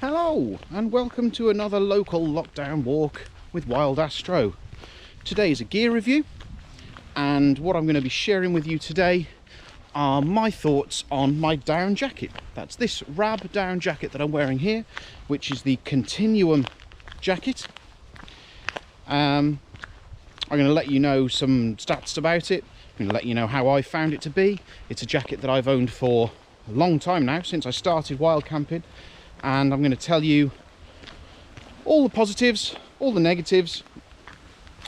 Hello and welcome to another local lockdown walk with Wild Astro. Today is a gear review, and what I'm going to be sharing with you today are my thoughts on my down jacket. That's this RAB down jacket that I'm wearing here, which is the Continuum jacket. I'm going to let you know some stats about it. I'm going to let you know how I found it to be. It's a jacket that I've owned for a long time now, since I started wild camping, and I'm going to tell you all the positives, all the negatives,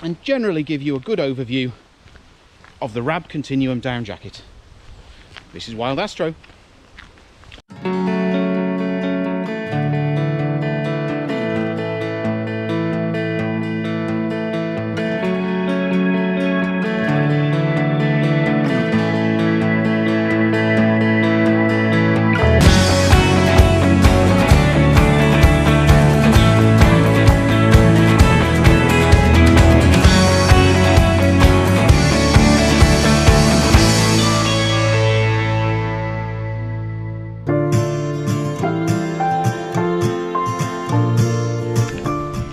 and generally give you a good overview of the RAB Continuum down jacket. This is Wild Astro.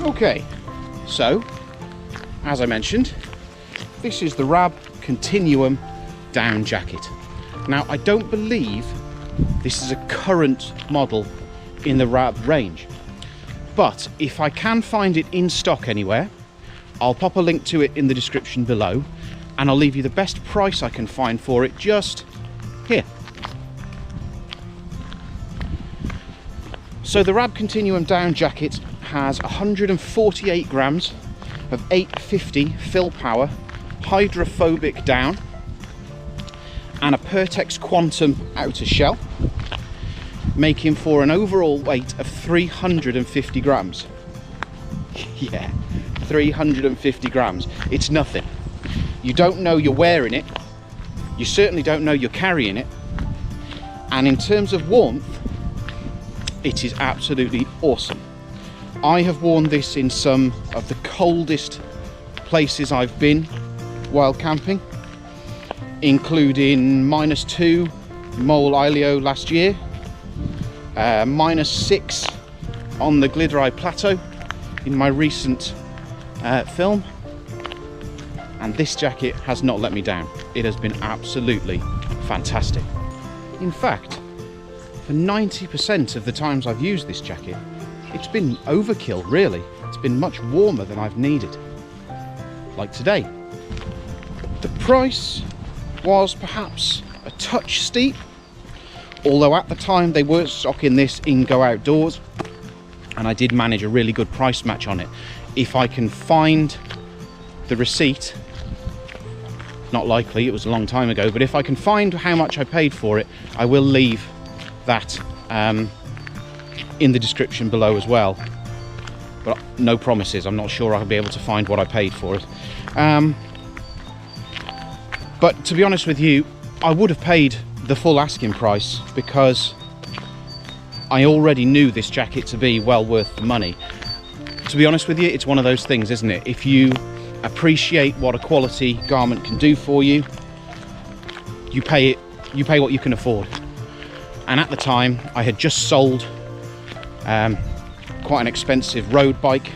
Okay, so as I mentioned, this is the RAB Continuum down jacket. Now, I don't believe this is a current model in the RAB range, but if I can find it in stock anywhere, I'll pop a link to it in the description below, and I'll leave you the best price I can find for it just here. So the RAB Continuum down jacket has 148 grams of 850 fill power hydrophobic down and a Pertex Quantum outer shell, making for an overall weight of 350 grams. Yeah, 350 grams. It's nothing. You don't know you're wearing it. You certainly don't know you're carrying it. And in terms of warmth, it is absolutely awesome. I have worn this in some of the coldest places I've been while camping, including -2 Mole Ilio last year, -6 on the Glideri Plateau in my recent film, and this jacket has not let me down. It has been absolutely fantastic. In fact, for 90% of the times I've used this jacket, it's been overkill, really. It's been much warmer than I've needed, like today. The price was perhaps a touch steep, although at the time they were stocking this in Go Outdoors, and I did manage a really good price match on it. If I can find the receipt, not likely, it was a long time ago, but if I can find how much I paid for it, I will leave that in the description below as well, but no promises. I'm not sure I'll be able to find what I paid for it, but to be honest with you, I would have paid the full asking price because I already knew this jacket to be well worth the money. To be honest with you, it's one of those things, isn't it? If you appreciate what a quality garment can do for you, you pay what you can afford. And at the time, I had just sold quite an expensive road bike,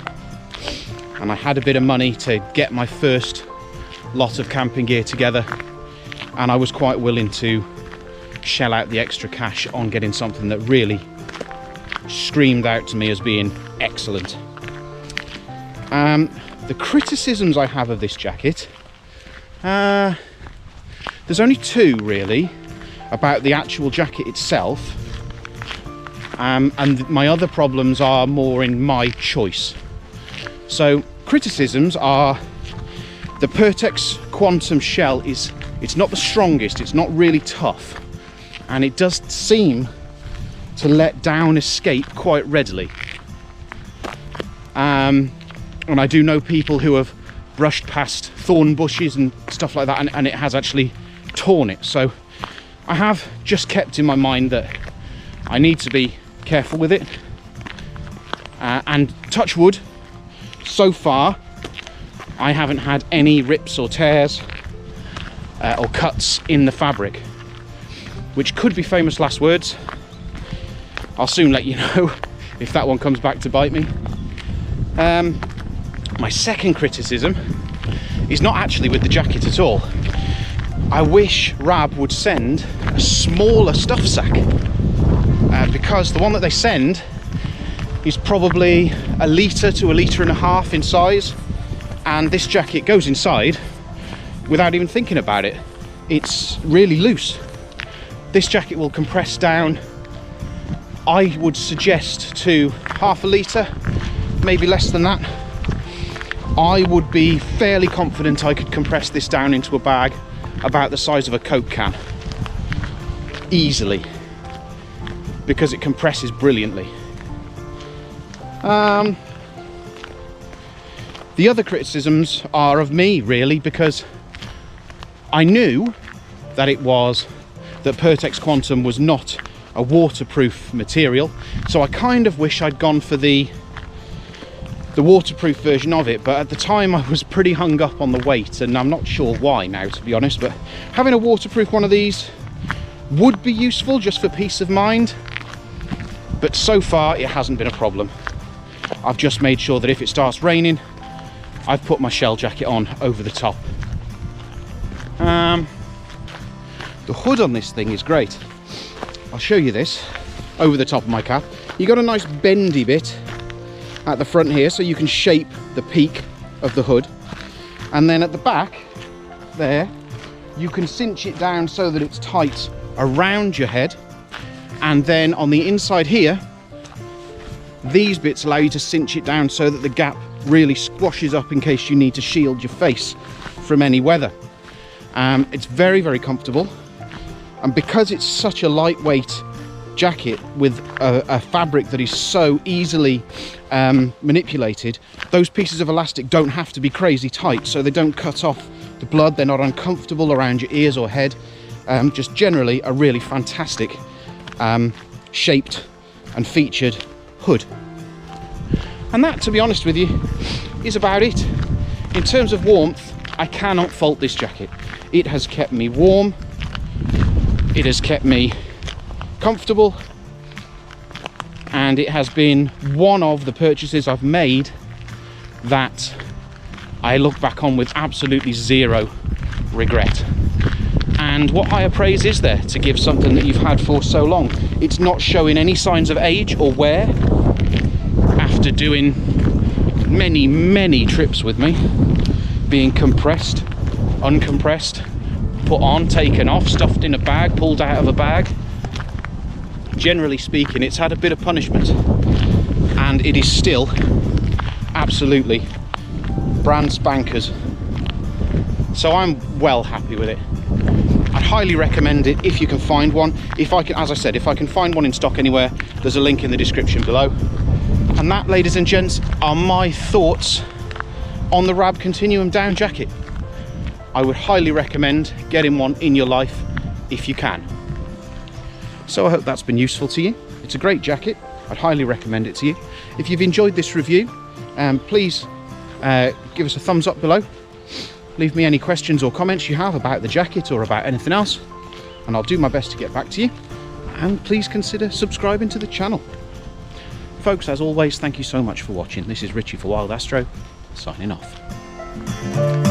and I had a bit of money to get my first lot of camping gear together, and I was quite willing to shell out the extra cash on getting something that really screamed out to me as being excellent. The criticisms I have of this jacket, there's only two really about the actual jacket itself. And my other problems are more in my choice. So criticisms are the Pertex Quantum shell it's not the strongest, it's not really tough, and it does seem to let down escape quite readily. And I do know people who have brushed past thorn bushes and stuff like that, and it has actually torn it. So I have just kept in my mind that I need to be careful with it, and touch wood, so far I haven't had any rips or tears or cuts in the fabric, which could be famous last words. I'll soon let you know if that one comes back to bite me. My second criticism is not actually with the jacket at all. I wish RAB would send a smaller stuff sack, because the one that they send is probably 1 litre to 1.5 litres in size, and this jacket goes inside without even thinking about it. It's really loose. This jacket will compress down, I would suggest, to 1/2 litre, maybe less than that. I would be fairly confident I could compress this down into a bag about the size of a Coke can, easily, because it compresses brilliantly. The other criticisms are of me, really, because I knew that Pertex Quantum was not a waterproof material, so I kind of wish I'd gone for the waterproof version of it, but at the time I was pretty hung up on the weight, and I'm not sure why now, to be honest. But having a waterproof one of these would be useful just for peace of mind, but so far it hasn't been a problem. I've just made sure that if it starts raining, I've put my shell jacket on over the top. The hood on this thing is great. I'll show you this over the top of my cap. You got a nice bendy bit at the front here, so you can shape the peak of the hood, and then at the back there you can cinch it down so that it's tight around your head, and then on the inside here these bits allow you to cinch it down so that the gap really squashes up in case you need to shield your face from any weather. It's very, very comfortable, and because it's such a lightweight jacket with a fabric that is so easily manipulated, those pieces of elastic don't have to be crazy tight, so they don't cut off the blood, they're not uncomfortable around your ears or head. Just generally a really fantastic shaped and featured hood. And that, to be honest with you, is about it. In terms of warmth, I cannot fault this jacket. It has kept me warm, it has kept me comfortable, and it has been one of the purchases I've made that I look back on with absolutely zero regret. And what higher praise is there to give something that you've had for so long? It's not showing any signs of age or wear after doing many, many trips with me, being compressed, uncompressed, put on, taken off, stuffed in a bag, pulled out of a bag. Generally speaking, it's had a bit of punishment, and it is still absolutely brand spankers. So I'm well happy with it. I'd highly recommend it if you can find one. If I can, as I said, if I can find one in stock anywhere, there's a link in the description below. And that, ladies and gents, are my thoughts on the RAB Continuum Down Jacket. I would highly recommend getting one in your life if you can. So I hope that's been useful to you. It's a great jacket. I'd highly recommend it to you. If you've enjoyed this review, please give us a thumbs up below. Leave me any questions or comments you have about the jacket or about anything else, and I'll do my best to get back to you. And please consider subscribing to the channel. Folks, as always, thank you so much for watching. This is Richie for Wild Astro, signing off.